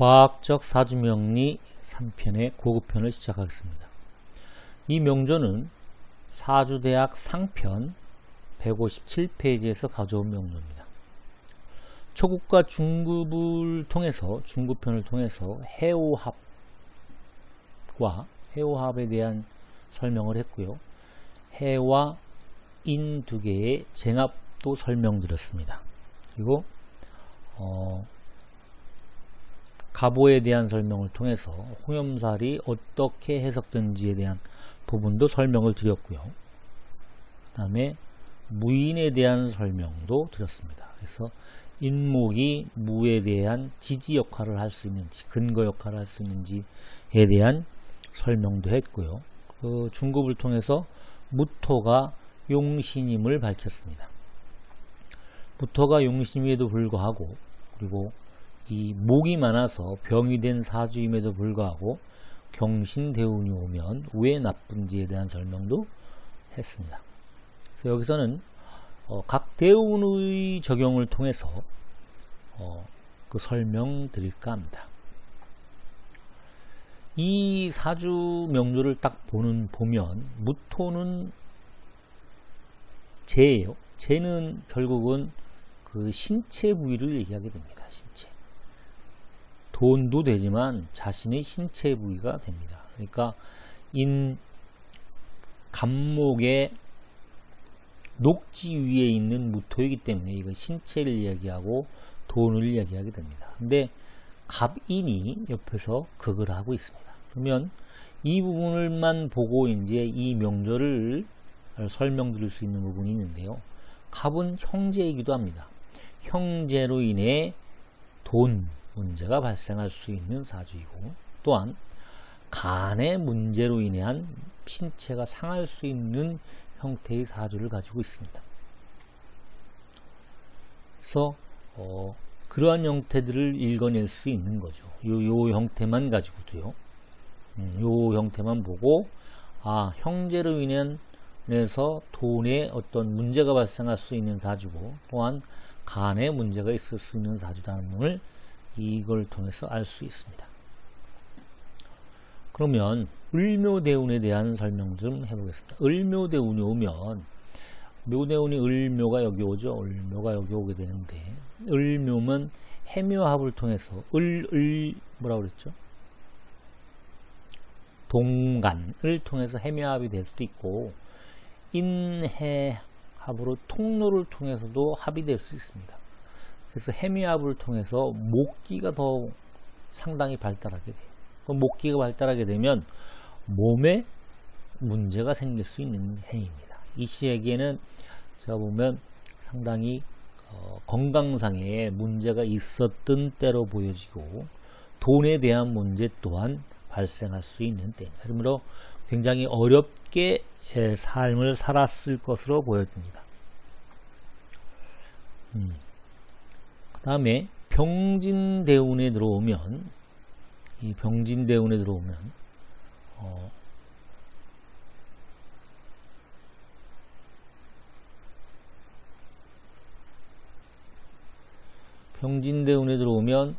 과학적 사주명리 3편의 고급편을 시작하겠습니다. 이 명조는 사주대학 상편 157페이지에서 가져온 명조입니다. 초급과 중급을 통해서 중급편을 통해서 해오합과 해오합에 대한 설명을 했고요. 해와 인 두 개의 쟁합도 설명드렸습니다. 그리고 가보에 대한 설명을 통해서 홍염살이 어떻게 해석된지에 대한 부분도 설명을 드렸고요. 그 다음에 무인에 대한 설명도 드렸습니다. 그래서 인목이 무에 대한 지지 역할을 할 수 있는지, 근거 역할을 할 수 있는지에 대한 설명도 했고요. 그 중급을 통해서 무토가 용신임을 밝혔습니다. 무토가 용신임에도 불구하고, 그리고 이 목이 많아서 병이 된 사주임에도 불구하고 경신대운이 오면 왜 나쁜지에 대한 설명도 했습니다. 그래서 여기서는 각 대운의 적용을 통해서 그 설명드릴까 합니다. 이 사주 명조를 딱 보면 무토는 재예요. 재는 결국은 그 신체 부위를 얘기하게 됩니다. 신체. 돈도 되지만 자신의 신체 부위가 됩니다. 그러니까 간목의 녹지 위에 있는 무토이기 때문에 이거 신체를 이야기하고 돈을 이야기하게 됩니다. 근데 갑인이 옆에서 극을 하고 있습니다. 그러면 이 부분을만 보고 이제 이 명조를 설명드릴 수 있는 부분이 있는데요. 갑은 형제이기도 합니다. 형제로 인해 돈 문제가 발생할 수 있는 사주이고, 또한 간의 문제로 인한 신체가 상할 수 있는 형태의 사주를 가지고 있습니다. 그래서 그러한 형태들을 읽어낼 수 있는 거죠. 요 형태만 가지고도요. 요 형태만 보고 형제로 인해서 돈에 어떤 문제가 발생할 수 있는 사주고, 또한 간에 문제가 있을 수 있는 사주라는 것을 이걸 통해서 알 수 있습니다. 그러면 을묘대운에 대한 설명 좀 해보겠습니다. 을묘대운이 오면, 묘대운이 을묘가 여기 오죠. 을묘가 여기 오게 되는데, 을묘면 해묘합을 통해서 뭐라고 그랬죠? 동간을 통해서 해묘합이 될 수도 있고, 인해합으로 통로를 통해서도 합이 될 수 있습니다. 그래서 해묘합을 통해서 목기가 더 상당히 발달하게 돼요. 목기가 발달하게 되면 몸에 문제가 생길 수 있는 해입니다. 이 시에게는 제가 보면 상당히 건강상의 문제가 있었던 때로 보여지고, 돈에 대한 문제 또한 발생할 수 있는 때입니다. 그러므로 굉장히 어렵게 삶을 살았을 것으로 보여집니다. 그 다음에 병진대운에 들어오면, 이 병진대운에 들어오면 병진대운에 들어오면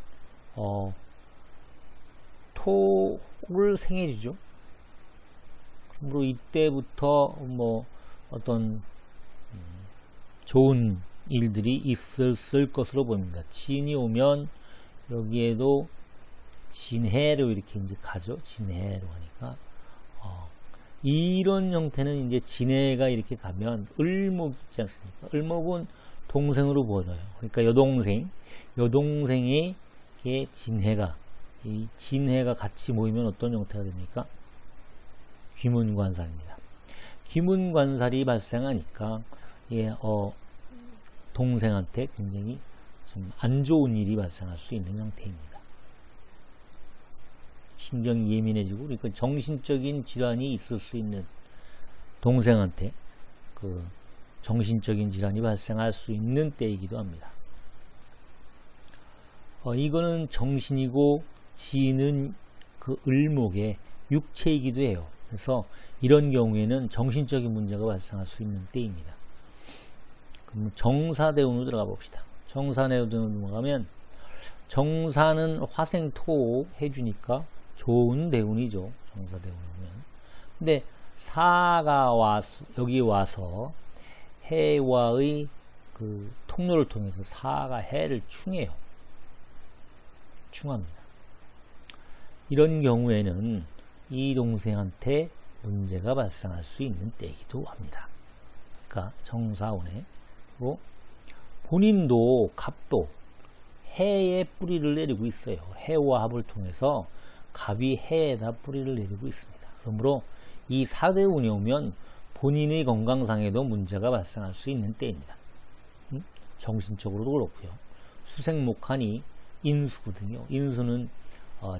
토를 생해주죠. 그리고 이때부터 뭐 어떤 좋은 일들이 있었을 것으로 보입니다. 진이 오면 여기에도 진해로 이렇게 이제 가죠. 진해로 하니까 이런 형태는 이제 진해가 이렇게 가면 을목 있지 않습니까? 을목은 동생으로 보여요. 그러니까 여동생의 진해가, 이 진해가 같이 모이면 어떤 형태가 됩니까? 귀문관살입니다. 귀문관살이 발생하니까 동생한테 굉장히 좀 안 좋은 일이 발생할 수 있는 형태입니다. 신경이 예민해지고, 그러니까 정신적인 질환이 있을 수 있는, 동생한테 그 정신적인 질환이 발생할 수 있는 때이기도 합니다. 이거는 정신이고, 지는 그 을목의 육체이기도 해요. 그래서 이런 경우에는 정신적인 문제가 발생할 수 있는 때입니다. 그럼 정사대운으로 들어가 봅시다. 정사대운으로 가면 정사는 화생토 해주니까 좋은 대운이죠. 정사 대운이면. 근데 사가 와서 여기 와서 해와의 그 통로를 통해서 사가 해를 충해요. 충합니다. 이런 경우에는 이 동생한테 문제가 발생할 수 있는 때이기도 합니다. 그러니까 정사운에 본인도 갑도 해에 뿌리를 내리고 있어요. 해와 합을 통해서 갑이 해에다 뿌리를 내리고 있습니다. 그러므로 이 사대운이 오면 본인의 건강상에도 문제가 발생할 수 있는 때입니다. 정신적으로도 그렇고요. 수생목한이 인수거든요. 인수는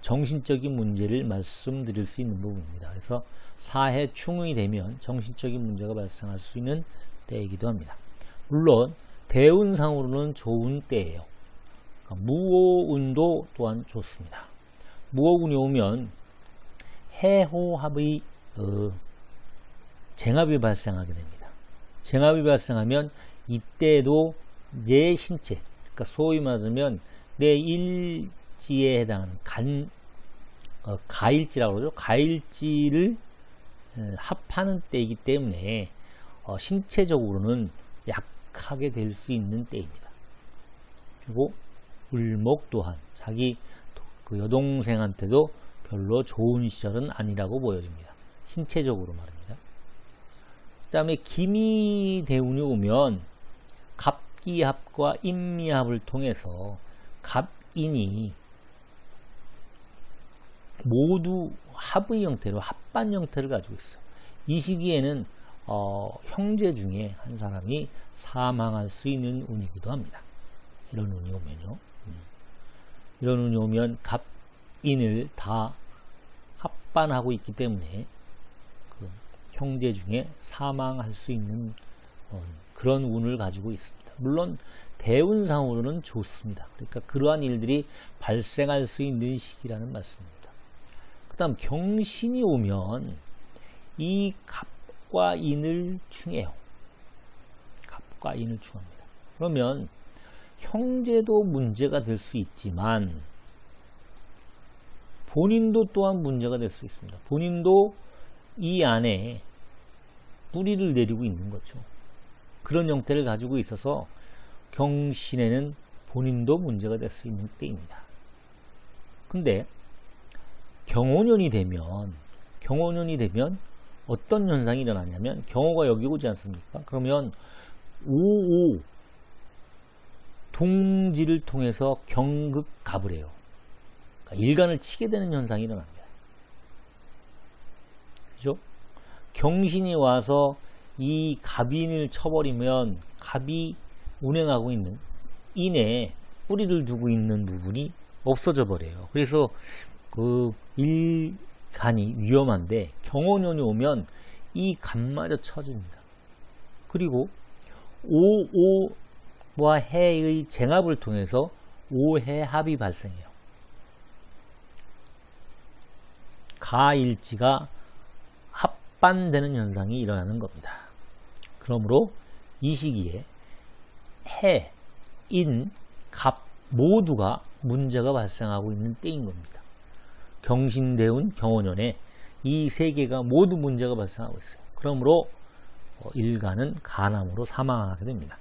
정신적인 문제를 말씀드릴 수 있는 부분입니다. 그래서 사해 충이 되면 정신적인 문제가 발생할 수 있는 때이기도 합니다. 물론 대운상으로는 좋은 때예요. 그러니까 무오운도 또한 좋습니다. 무오운이 오면 해호합의 쟁합이 발생하게 됩니다. 쟁합이 발생하면 이때도 내 신체, 그러니까 소위 말하면 내 일지에 해당하는 가일지라고 그러죠. 가일지를 합하는 때이기 때문에 신체적으로는 약하게 될 수 있는 때입니다. 그리고 을목 또한 자기 그 여동생한테도 별로 좋은 시절은 아니라고 보여집니다. 신체적으로 말입니다. 그 다음에 기미대운이 오면 갑기합과 인미합을 통해서 갑인이 모두 합의 형태로 합반 형태를 가지고 있어요. 이 시기에는 형제 중에 한 사람이 사망할 수 있는 운이기도 합니다. 이런 운이 오면요. 이런 운이 오면 갑인을 다 합반하고 있기 때문에 그 형제 중에 사망할 수 있는 그런 운을 가지고 있습니다. 물론 대운상으로는 좋습니다. 그러니까 그러한 일들이 발생할 수 있는 시기라는 말씀입니다. 그 다음 경신이 오면 이 갑과 인을 충해요. 갑과 인을 충합니다. 그러면 형제도 문제가 될 수 있지만 본인도 또한 문제가 될 수 있습니다. 본인도 이 안에 뿌리를 내리고 있는 거죠. 그런 형태를 가지고 있어서 경신에는 본인도 문제가 될 수 있는 때입니다. 근데 경호년이 되면 어떤 현상이 일어나냐면 경호가 여기 오지 않습니까? 그러면 5 동지를 통해서 경극갑을 해요. 그러니까 일간을 치게 되는 현상이 일어납니다. 그죠? 경신이 와서 이 갑인을 쳐버리면 갑이 운행하고 있는 인에 뿌리를 두고 있는 부분이 없어져 버려요. 그래서 그 일간이 위험한데 경호년이 오면 이 갑마저 쳐집니다. 그리고 5와 해의 쟁합을 통해서 5해합이 발생해요. 가일지가 합반되는 현상이 일어나는 겁니다. 그러므로 이 시기에 해, 인, 갑 모두가 문제가 발생하고 있는 때인 겁니다. 경신대운, 경호년에 이 세 개가 모두 문제가 발생하고 있어요. 그러므로 일간은 간암으로 사망하게 됩니다.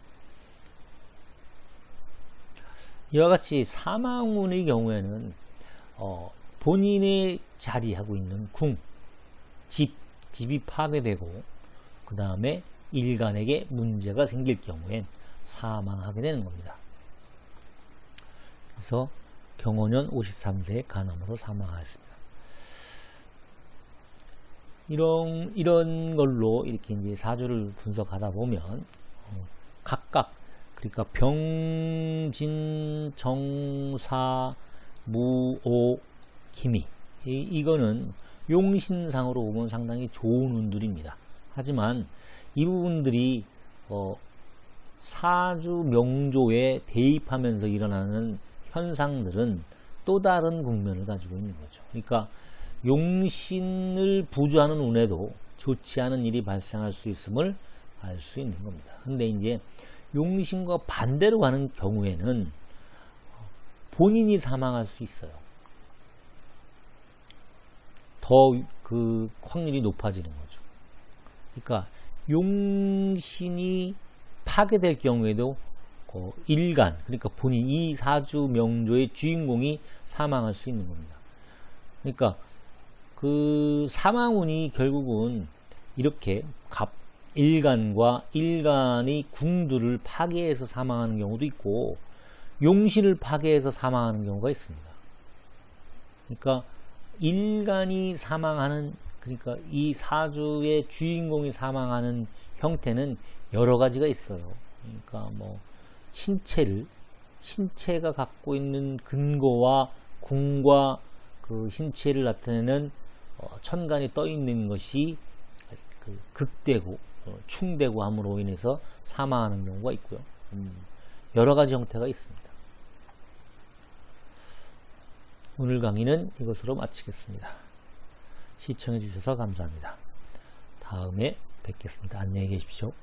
이와 같이 사망운의 경우에는 본인의 자리하고 있는 궁, 집이 파괴되고 그 다음에 일간에게 문제가 생길 경우엔 사망하게 되는 겁니다. 그래서 경호년 53세에 간암으로 사망하였습니다. 이런 걸로 이렇게 이제 사주를 분석하다 보면 각각 그러니까 병진, 정사, 무오, 기미 이거는 용신상으로 보면 상당히 좋은 운들입니다. 하지만 이 부분들이 사주 명조에 대입하면서 일어나는 현상들은 또 다른 국면을 가지고 있는 거죠. 그러니까 용신을 부주하는 운에도 좋지 않은 일이 발생할 수 있음을 알 수 있는 겁니다. 근데 이제 용신과 반대로 가는 경우에는 본인이 사망할 수 있어요. 더 그 확률이 높아지는 거죠. 그러니까 용신이 파괴될 경우에도 일간, 그러니까 본인 이 사주 명조의 주인공이 사망할 수 있는 겁니다. 그러니까 그 사망운이 결국은 이렇게 일간과 일간의 궁두를 파괴해서 사망하는 경우도 있고 용신을 파괴해서 사망하는 경우가 있습니다. 그러니까 일간이 사망하는, 그러니까 이 사주의 주인공이 사망하는 형태는 여러 가지가 있어요. 그러니까 뭐 신체가 갖고 있는 근거와 궁과 그 신체를 나타내는 천간이 떠 있는 것이 그 극되고 충되고 함으로 인해서 사망하는 경우가 있고요. 여러 가지 형태가 있습니다. 오늘 강의는 이것으로 마치겠습니다. 시청해 주셔서 감사합니다. 다음에 뵙겠습니다. 안녕히 계십시오.